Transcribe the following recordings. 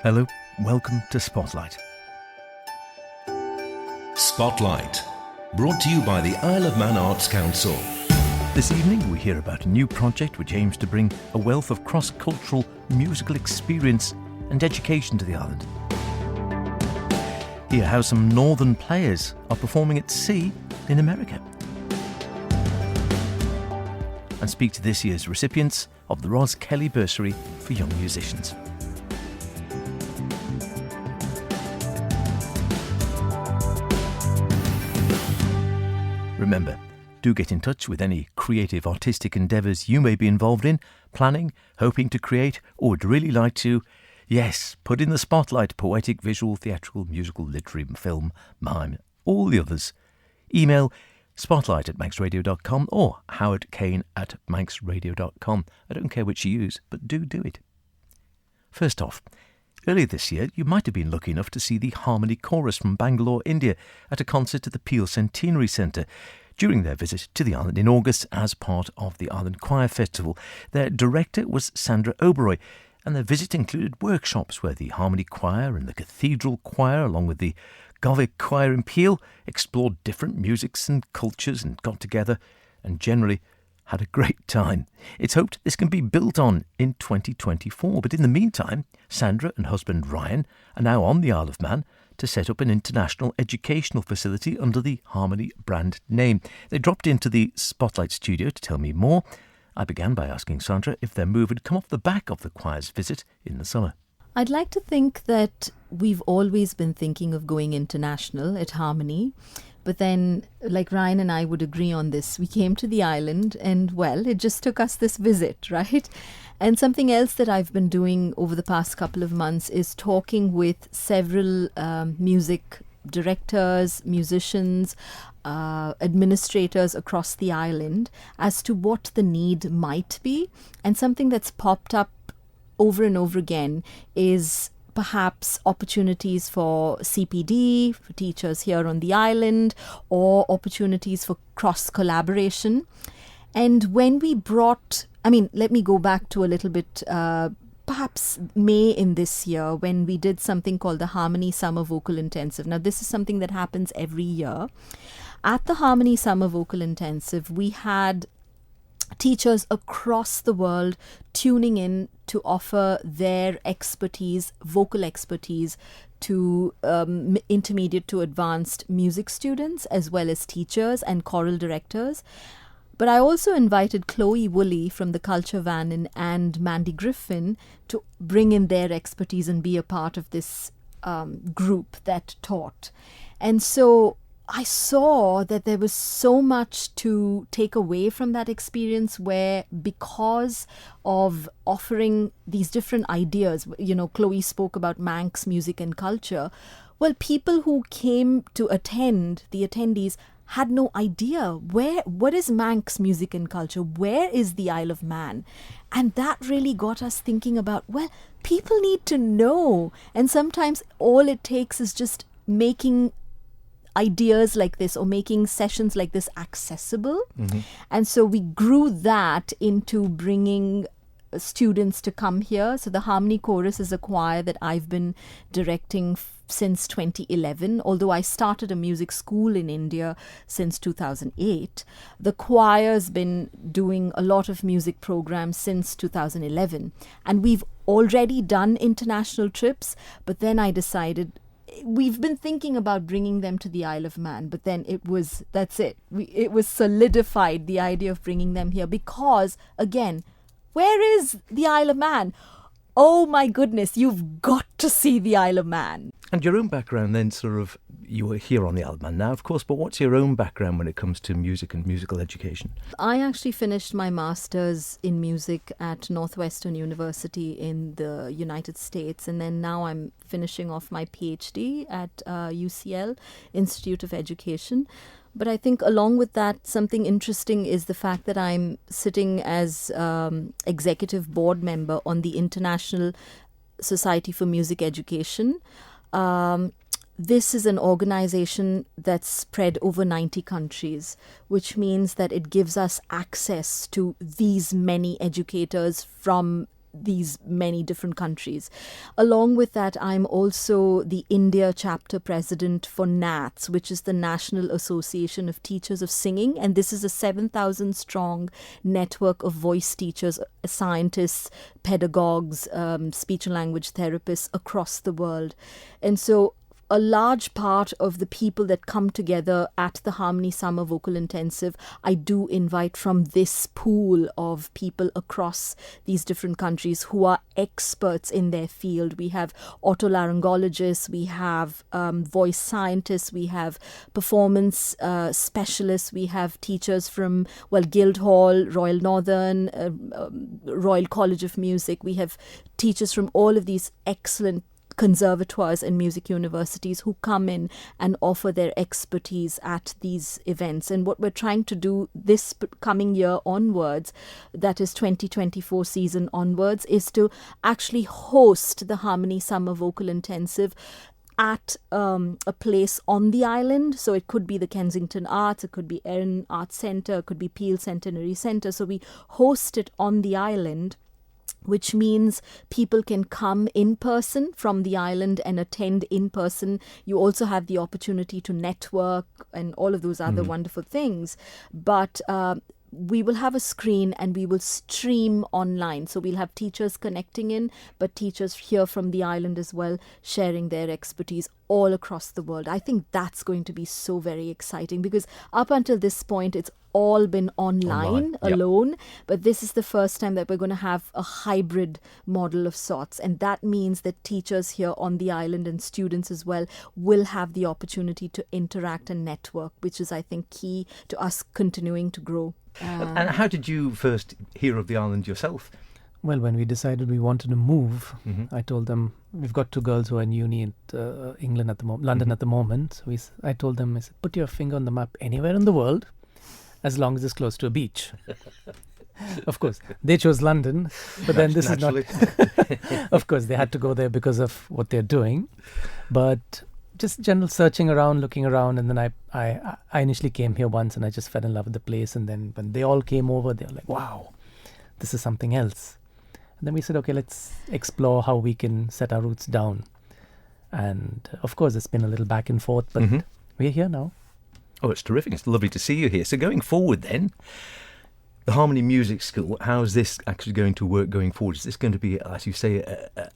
Hello, welcome to Spotlight. Spotlight, brought to you by the Isle of Man Arts Council. This evening we hear about a new project which aims to bring a wealth of cross-cultural musical experience and education to the island. Hear how some northern players are performing at sea in America. And speak to this year's recipients of the Roz Kelly Bursary for Young Musicians. Remember, do get in touch with any creative artistic endeavours you may be involved in, planning, hoping to create, or would really like to. Yes, put in the spotlight poetic, visual, theatrical, musical, literary, film, mime, all the others. Email spotlight@manxradio.com or howardkane@manxradio.com. I don't care which you use, but do it. First off, earlier this year, you might have been lucky enough to see the Harmony Chorus from Bangalore, India, at a concert at the Peel Centenary Centre during their visit to the island in August as part of the Island Choir Festival. Their director was Sandra Oberoi, and their visit included workshops where the Harmony Choir and the Cathedral Choir, along with the Gothic Choir in Peel, explored different musics and cultures and got together and generally had a great time. It's hoped this can be built on in 2024, but in the meantime, Sandra and husband Ryan are now on the Isle of Man to set up an international educational facility under the Harmony brand name. They dropped into the Spotlight studio to tell me more. I began by asking Sandra if their move had come off the back of the choir's visit in the summer. I'd like to think that we've always been thinking of going international at Harmony. But then, like Ryan and I would agree on this, we came to the island and, well, it just took us this visit, right? And something else that I've been doing over the past couple of months is talking with several music directors, musicians, administrators across the island as to what the need might be. And something that's popped up over and over again is perhaps opportunities for CPD, for teachers here on the island, or opportunities for cross-collaboration. And when we brought, let me go back to a little bit, perhaps May in this year, when we did something called the Harmony Summer Vocal Intensive. Now, this is something that happens every year. At the Harmony Summer Vocal Intensive, we had teachers across the world tuning in to offer their expertise, vocal expertise, to intermediate to advanced music students, as well as teachers and choral directors. But I also invited Chloe Woolley from the Culture Van and Mandy Griffin to bring in their expertise and be a part of this group that taught. And so I saw that there was so much to take away from that experience, where because of offering these different ideas, Chloe spoke about Manx music and culture. Well, people who came to attend, the attendees, had no idea what is Manx music and culture, where is the Isle of Man? And that really got us thinking about, well, people need to know. And sometimes all it takes is just making ideas like this or making sessions like this accessible. Mm-hmm. And so we grew that into bringing students to come here. So the Harmony Chorus is a choir that I've been directing since 2011, although I started a music school in India since 2008. The choir's been doing a lot of music programs since 2011. And we've already done international trips, but then I decided we've been thinking about bringing them to the Isle of Man, but then it was solidified, the idea of bringing them here, because, again, where is the Isle of Man? Oh my goodness, you've got to see the Isle of Man. And your own background then, you were here on the Isle of Man now, of course, but what's your own background when it comes to music and musical education? I actually finished my master's in music at Northwestern University in the United States, and then now I'm finishing off my PhD at UCL, Institute of Education. But I think along with that, something interesting is the fact that I'm sitting as executive board member on the International Society for Music Education. This is an organization that's spread over 90 countries, which means that it gives us access to these many educators from these many different countries. Along with that, I'm also the India chapter president for NATS, which is the National Association of Teachers of Singing. And this is a 7,000 strong network of voice teachers, scientists, pedagogues, speech and language therapists across the world. And so a large part of the people that come together at the Harmony Summer Vocal Intensive, I do invite from this pool of people across these different countries who are experts in their field. We have otolaryngologists, we have voice scientists, we have performance specialists, we have teachers from, Guildhall, Royal Northern, Royal College of Music. We have teachers from all of these excellent conservatoires and music universities who come in and offer their expertise at these events. And what we're trying to do this coming year onwards, that is 2024 season onwards, is to actually host the Harmony Summer Vocal Intensive at a place on the island. So it could be the Kensington Arts, it could be Erin Arts Centre, it could be Peel Centenary Centre. So we host it on the island, which means people can come in person from the island and attend in person. You also have the opportunity to network and all of those other wonderful things. But we will have a screen and we will stream online. So we'll have teachers connecting in, but teachers here from the island as well, sharing their expertise all across the world. I think that's going to be so very exciting, because up until this point, it's all been online alone. But this is the first time that we're going to have a hybrid model of sorts. And that means that teachers here on the island and students as well will have the opportunity to interact and network, which is, I think, key to us continuing to grow. And how did you first hear of the island yourself? Well, when we decided we wanted to move, I told them, we've got two girls who are in uni at England at the moment, London at the moment. I told them, I said, put your finger on the map anywhere in the world, as long as it's close to a beach. Of course, they chose London, but then this is not... Of course, they had to go there because of what they're doing. But just general searching around, looking around, and then I initially came here once and I just fell in love with the place. And then when they all came over, they were like, wow, this is something else. And then we said, okay, let's explore how we can set our roots down. And of course, it's been a little back and forth, but we're here now. Oh, it's terrific. It's lovely to see you here. So going forward then, the Harmony Music School, how is this actually going to work going forward? Is this going to be, as you say,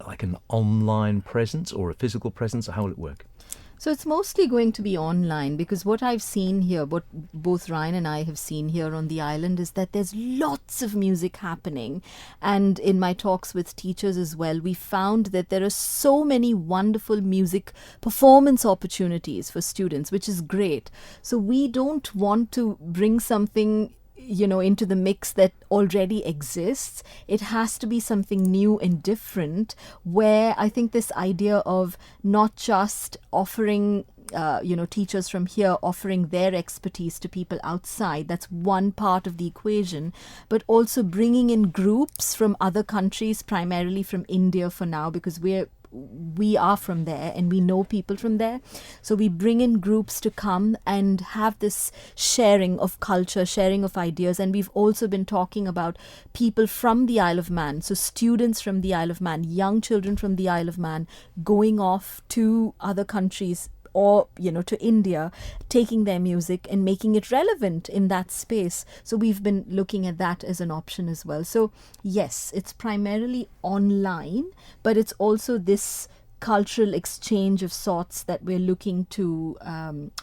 like an online presence or a physical presence, or how will it work? So it's mostly going to be online, because what I've seen here, what both Ryan and I have seen here on the island, is that there's lots of music happening. And in my talks with teachers as well, we found that there are so many wonderful music performance opportunities for students, which is great. So we don't want to bring something into the mix that already exists. It has to be something new and different, where I think this idea of not just offering teachers from here offering their expertise to people outside, that's one part of the equation, but also bringing in groups from other countries, primarily from India for now, because we are from there and we know people from there. So we bring in groups to come and have this sharing of culture, sharing of ideas. And we've also been talking about people from the Isle of Man. So students from the Isle of Man, young children from the Isle of Man, going off to other countries or, to India, taking their music and making it relevant in that space. So we've been looking at that as an option as well. So yes, it's primarily online, but it's also this cultural exchange of sorts that we're looking to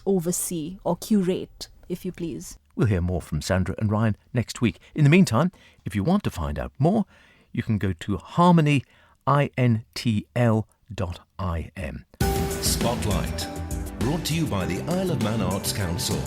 oversee or curate, if you please. We'll hear more from Sandra and Ryan next week. In the meantime, if you want to find out more, you can go to harmonyintl.im. Spotlight, brought to you by the Isle of Man Arts Council.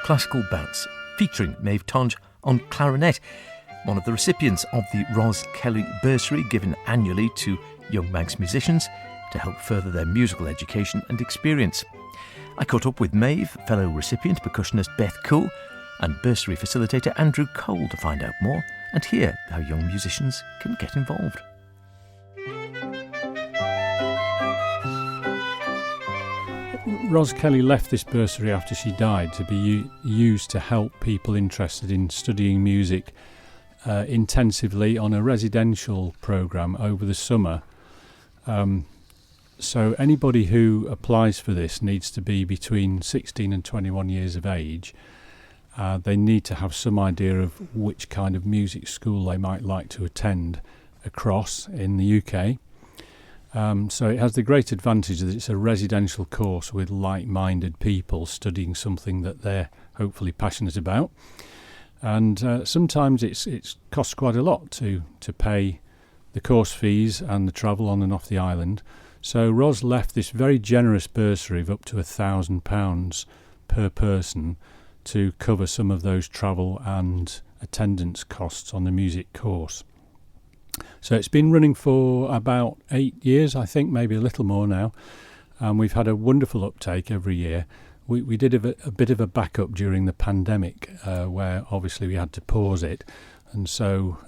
Classical Bounce, featuring Maeve Tonge on clarinet, one of the recipients of the Roz Kelly Bursary given annually to young Manx musicians, to help further their musical education and experience. I caught up with Maeve, fellow recipient percussionist Beth Cool, and bursary facilitator Andrew Cole to find out more and hear how young musicians can get involved. Roz Kelly left this bursary after she died to be used to help people interested in studying music intensively on a residential programme over the summer. So anybody who applies for this needs to be between 16 and 21 years of age. They need to have some idea of which kind of music school they might like to attend across in the UK. So it has the great advantage that it's a residential course with like-minded people studying something that they're hopefully passionate about. And sometimes it costs quite a lot to pay the course fees and the travel on and off the island. So Roz left this very generous bursary of up to £1,000 per person to cover some of those travel and attendance costs on the music course. So it's been running for about 8 years, I think, maybe a little more now. And we've had a wonderful uptake every year. We did a bit of a backup during the pandemic where obviously we had to pause it. And so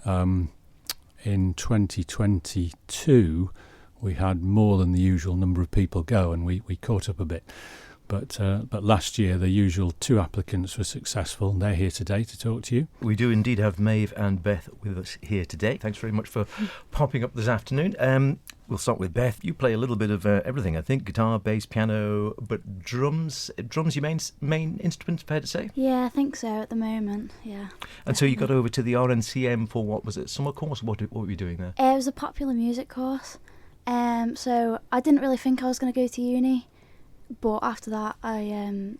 in 2022, we had more than the usual number of people go, and we caught up a bit. But last year, the usual 2 applicants were successful, and they're here today to talk to you. We do indeed have Maeve and Beth with us here today. Thanks very much for popping up this afternoon. We'll start with Beth. You play a little bit of everything, I think. Guitar, bass, piano, but drums. Drums your main instrument, fair to say? Yeah, I think so at the moment, yeah. And so you got over to the RNCM for, what was it, summer course? What were you doing there? It was a popular music course. So I didn't really think I was going to go to uni. But after that, I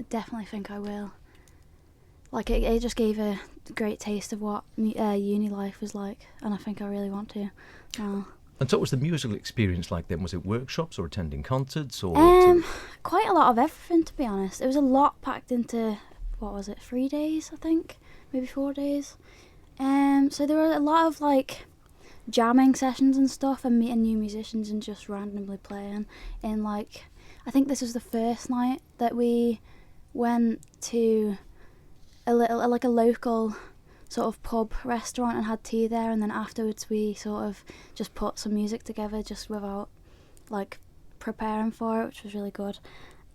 definitely think I will. Like, it just gave a great taste of what uni life was like, and I think I really want to now. And so what was the musical experience like then? Was it workshops or attending concerts? Or quite a lot of everything, to be honest. It was a lot packed into, 3 days, I think? Maybe 4 days. So there were a lot of, like, jamming sessions and stuff, and meeting new musicians and just randomly playing in, like... I think this was the first night that we went to a local sort of pub restaurant and had tea there, and then afterwards we sort of just put some music together just without like preparing for it, which was really good.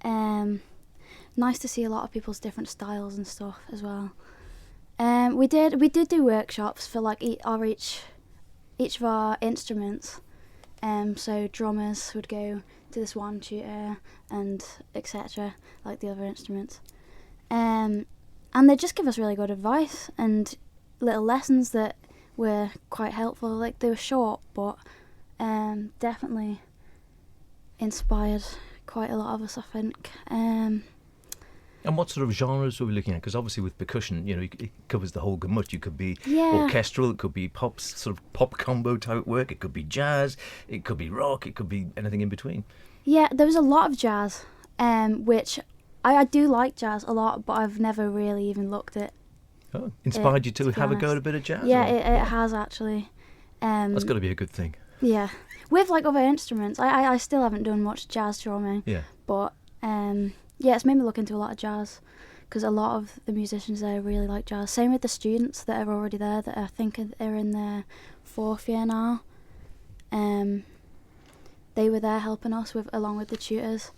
Nice to see a lot of people's different styles and stuff as well. We did do workshops for like each of our instruments. So drummers would go to this one tutor and etc. like the other instruments. And they just give us really good advice and little lessons that were quite helpful. Like, they were short, but definitely inspired quite a lot of us, I think. And what sort of genres were we looking at? Because obviously with percussion, you know, it covers the whole gamut. You could be orchestral, it could be pop, sort of pop combo type work, it could be jazz, it could be rock, it could be anything in between. Yeah, there was a lot of jazz, which I do like jazz a lot, but I've never really even looked at. Oh, inspired you to have a go at a bit of jazz? Yeah, it has actually. That's got to be a good thing. Yeah, with like other instruments. I still haven't done much jazz drumming. Yeah. But yeah, it's made me look into a lot of jazz, because a lot of the musicians there really like jazz. Same with the students that are already there, that I think are in their 4th year now. They were there helping us along with the tutors.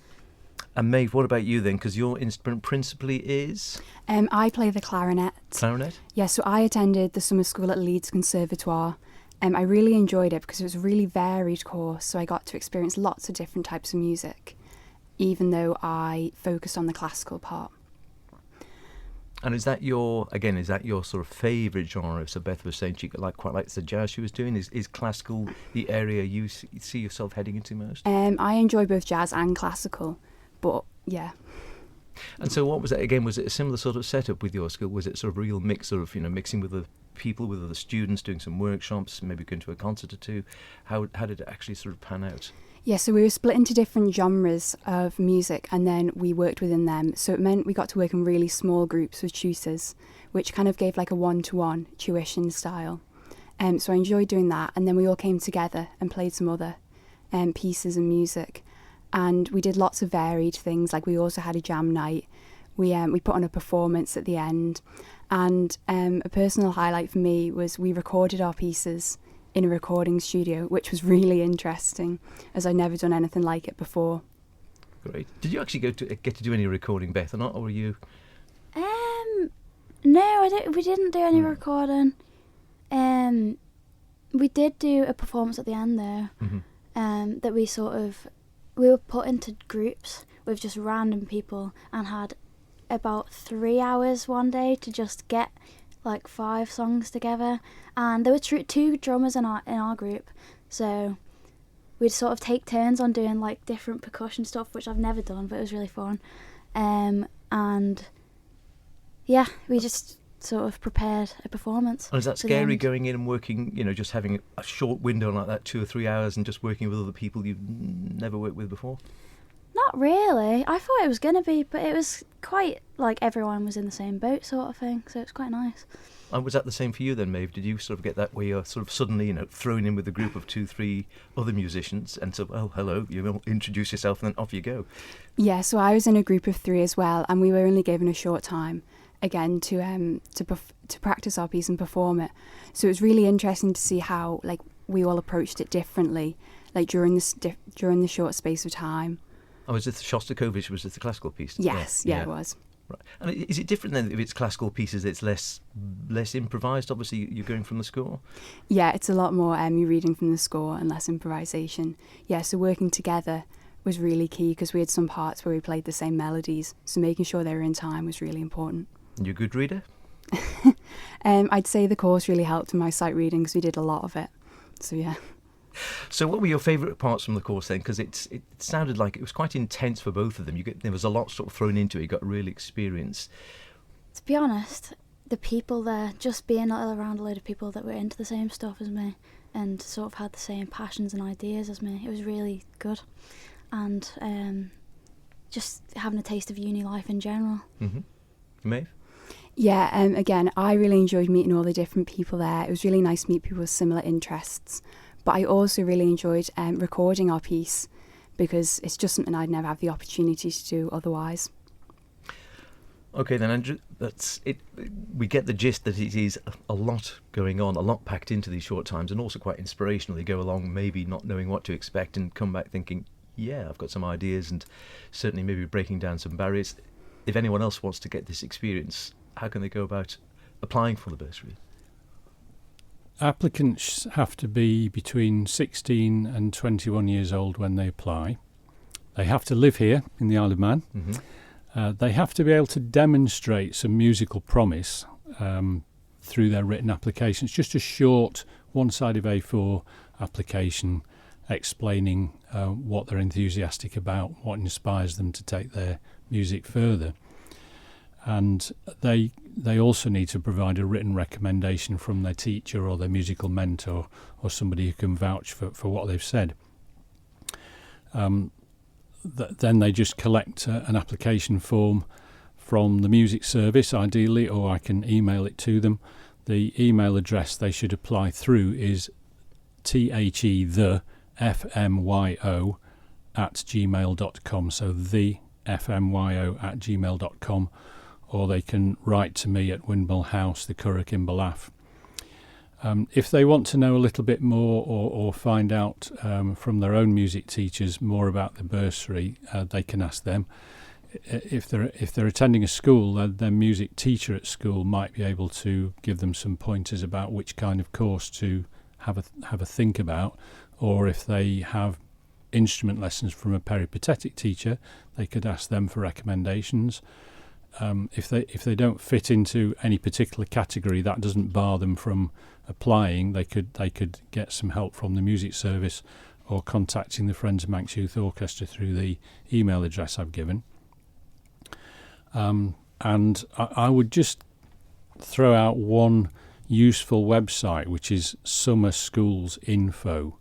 And Maeve, what about you then? Because your instrument principally is? I play the clarinet. Clarinet? Yeah, so I attended the summer school at Leeds Conservatoire. I really enjoyed it because it was a really varied course, so I got to experience lots of different types of music, even though I focused on the classical part. And is that your sort of favourite genre? So Beth was saying she quite likes the jazz she was doing. Is classical the area you see yourself heading into most? I enjoy both jazz and classical, but yeah. And so what was that again? Was it a similar sort of setup with your school? Was it sort of a real mix, sort of, you know, mixing with the people, with other students, doing some workshops, maybe going to a concert or two? How did it actually sort of pan out? Yeah, so we were split into different genres of music, and then we worked within them. So it meant we got to work in really small groups with tutors, which kind of gave like a one-to-one tuition style. So I enjoyed doing that, and then we all came together and played some other pieces and music. And we did lots of varied things. Like we also had a jam night. We put on a performance at the end. And a personal highlight for me was we recorded our pieces in a recording studio, which was really interesting, as I'd never done anything like it before. Great. Did you actually get to do any recording, Beth, or not? Or were you? No, we didn't do any recording. We did do a performance at the end though. Mm-hmm. That we were put into groups with just random people and had about 3 hours one day to just get like 5 songs together. And there were 2 drummers in our group, so we'd sort of take turns on doing like different percussion stuff, which I've never done, but it was really fun. And yeah, we just sort of prepared a performance. And is that for the scary end. going in and working, just having a short window like that, 2 or 3 hours, and just working with other people you've never worked with before? Not really. I thought it was going to be, but it was quite like everyone was in the same boat sort of thing, so it was quite nice. And was that the same for you then, Maeve? Did you sort of get that where you're sort of suddenly, thrown in with a group of 2, 3 other musicians and so, oh, hello, you introduce yourself and then off you go? Yeah, so I was in a group of 3 as well, and we were only given a short time, again, to practice our piece and perform it. So it was really interesting to see how, like, we all approached it differently, like, during the short space of time. Oh, was it Shostakovich? Was it the classical piece? Yes, yeah, it was. Right. And is it different then if it's classical pieces, it's less improvised? Obviously, you're going from the score? Yeah, it's a lot more you reading from the score and less improvisation. Yeah, so working together was really key because we had some parts where we played the same melodies, so making sure they were in time was really important. And you're a good reader? I'd say the course really helped in my sight reading because we did a lot of it. So, yeah. So what were your favourite parts from the course then? Because it sounded like it was quite intense for both of them. There was a lot sort of thrown into it. You got real experience. To be honest, the people there, just being around a load of people that were into the same stuff as me and sort of had the same passions and ideas as me, it was really good. And just having a taste of uni life in general. Mm-hmm. Maeve? Yeah, again, I really enjoyed meeting all the different people there. It was really nice to meet people with similar interests. But I also really enjoyed recording our piece because it's just something I'd never have the opportunity to do otherwise. Okay then, Andrew, that's it. We get the gist that it is a lot going on, a lot packed into these short times, and also quite inspirational. You go along maybe not knowing what to expect and come back thinking, yeah, I've got some ideas, and certainly maybe breaking down some barriers. If anyone else wants to get this experience, how can they go about applying for the bursary? Applicants have to be between 16 and 21 years old when they apply. They have to live here in the Isle of Man. Mm-hmm. They have to be able to demonstrate some musical promise through their written application. It's just a short one-sided A4 application explaining what they're enthusiastic about, what inspires them to take their music further. And they also need to provide a written recommendation from their teacher or their musical mentor or somebody who can vouch for what they've said. Then they just collect an application form from the music service, ideally, or I can email it to them. The email address they should apply through is thefmyo@gmail.com, so thefmyo@gmail.com, or they can write to me at Windmill House, the Curragh in Ballaugh. If they want to know a little bit more or find out from their own music teachers more about the bursary, they can ask them. If they're attending a school, their music teacher at school might be able to give them some pointers about which kind of course to have a think about, or if they have instrument lessons from a peripatetic teacher, they could ask them for recommendations. If they don't fit into any particular category, that doesn't bar them from applying. They could get some help from the music service or contacting the Friends of Manx Youth Orchestra through the email address I've given. And I would just throw out one useful website, which is Summer Schools Info,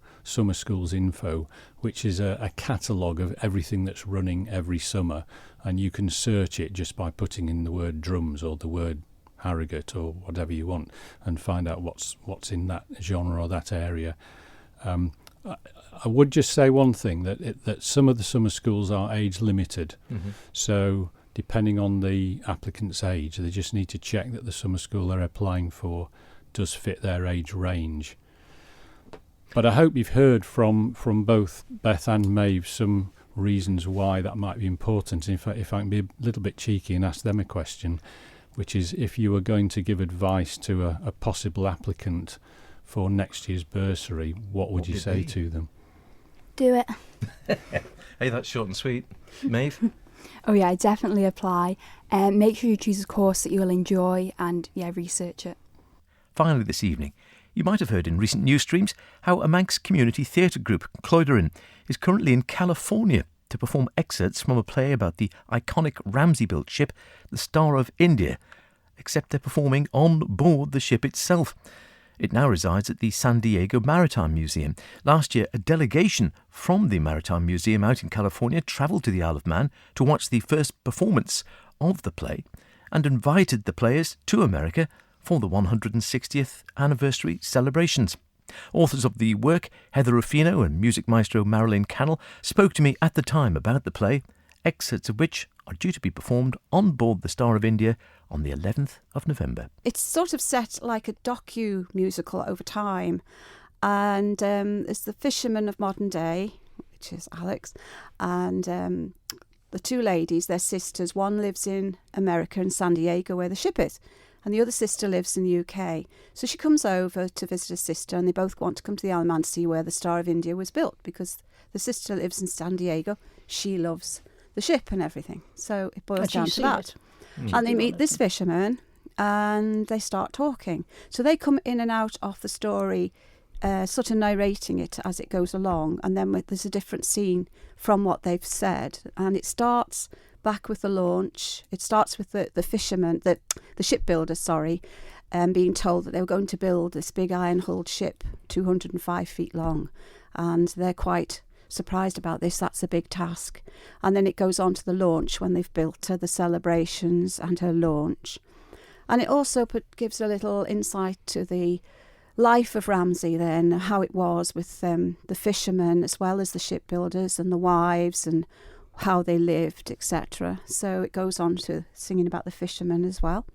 which is a catalogue of everything that's running every summer, and you can search it just by putting in the word drums or the word Harrogate or whatever you want and find out what's in that genre or that area. I would just say one thing, that some of the summer schools are age limited. Mm-hmm. So depending on the applicant's age, they just need to check that the summer school they're applying for does fit their age range. But I hope you've heard from both Beth and Maeve some reasons why that might be important. In fact, if I can be a little bit cheeky and ask them a question, which is, if you were going to give advice to a possible applicant for next year's bursary, what would you say to them? Do it. Hey, that's short and sweet. Maeve? Oh yeah, definitely apply. Make sure you choose a course that you will enjoy, and research it. Finally this evening, you might have heard in recent news streams how a Manx community theatre group, Cloiderin, is currently in California to perform excerpts from a play about the iconic Ramsey-built ship, the Star of India, except they're performing on board the ship itself. It now resides at the San Diego Maritime Museum. Last year, a delegation from the Maritime Museum out in California travelled to the Isle of Man to watch the first performance of the play and invited the players to America for the 160th anniversary celebrations. Authors of the work, Heather Ruffino and music maestro Marilyn Cannell, spoke to me at the time about the play, excerpts of which are due to be performed on board the Star of India on the 11th of November. It's sort of set like a docu-musical over time, and it's the fisherman of modern day, which is Alex, and the two ladies, they're sisters. One lives in America, in San Diego, where the ship is, and the other sister lives in the UK. So she comes over to visit her sister, and they both want to come to the Isle of Man to see where the Star of India was built, because the sister lives in San Diego. She loves the ship and everything. So it boils down to that. And they meet this fisherman, and they start talking. So they come in and out of the story, sort of narrating it as it goes along, and then there's a different scene from what they've said. And it starts back with the launch. It starts with the fisherman, the shipbuilder, being told that they were going to build this big iron-hulled ship, 205 feet long, and they're quite surprised about this. That's a big task. And then it goes on to the launch, when they've built her, the celebrations and her launch. And it also gives a little insight to the life of Ramsey then, how it was with the fishermen as well as the shipbuilders and the wives, and how they lived, etc. So it goes on to singing about the fishermen as well.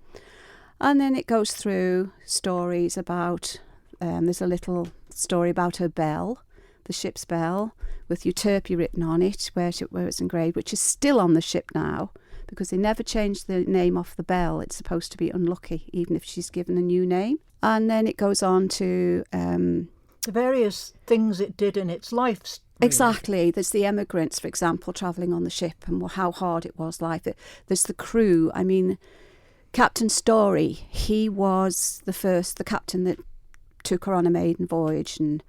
And then it goes through stories about, there's a little story about her bell, the ship's bell, with Euterpe written on it, where it's engraved, which is still on the ship now, because they never changed the name off the bell. It's supposed to be unlucky, even if she's given a new name. And then it goes on to the various things it did in its life. Really. Exactly. There's the emigrants, for example, travelling on the ship, and how hard it was life. There's the crew. I mean, Captain Story, he was the captain that took her on a maiden voyage, and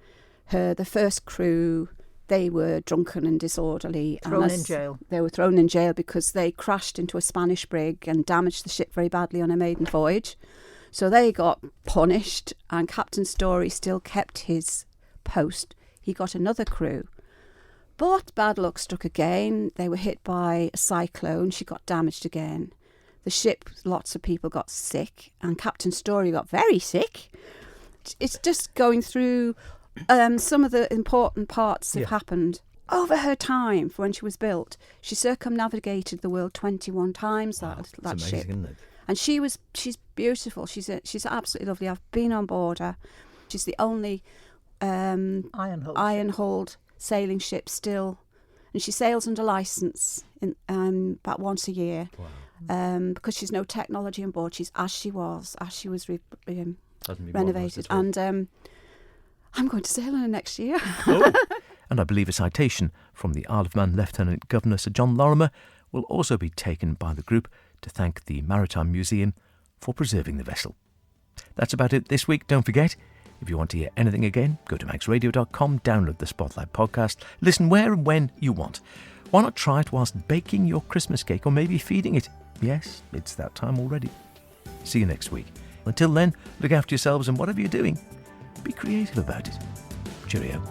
the first crew, they were drunken and disorderly. Thrown in jail. They were thrown in jail because they crashed into a Spanish brig and damaged the ship very badly on a maiden voyage. So they got punished, and Captain Story still kept his post. He got another crew. But bad luck struck again. They were hit by a cyclone. She got damaged again. The ship, lots of people got sick, and Captain Story got very sick. It's just going through some of the important parts that happened. Over her time, for when she was built, she circumnavigated the world 21 times, that amazing, ship. isn't it? And she's beautiful. She's absolutely lovely. I've been on board her. She's the only iron-hulled sailing ship still, and she sails under licence in about once a year. Wow. Because she's no technology on board. She's as she was renovated. And I'm going to sail on her next year. Oh. And I believe a citation from the Isle of Man Lieutenant Governor Sir John Lorimer will also be taken by the group to thank the Maritime Museum for preserving the vessel. That's about it this week. Don't forget, if you want to hear anything again, go to manxradio.com, download the Spotlight podcast, listen where and when you want. Why not try it whilst baking your Christmas cake, or maybe feeding it? Yes, it's that time already. See you next week. Until then, look after yourselves, and whatever you're doing, be creative about it. Cheerio.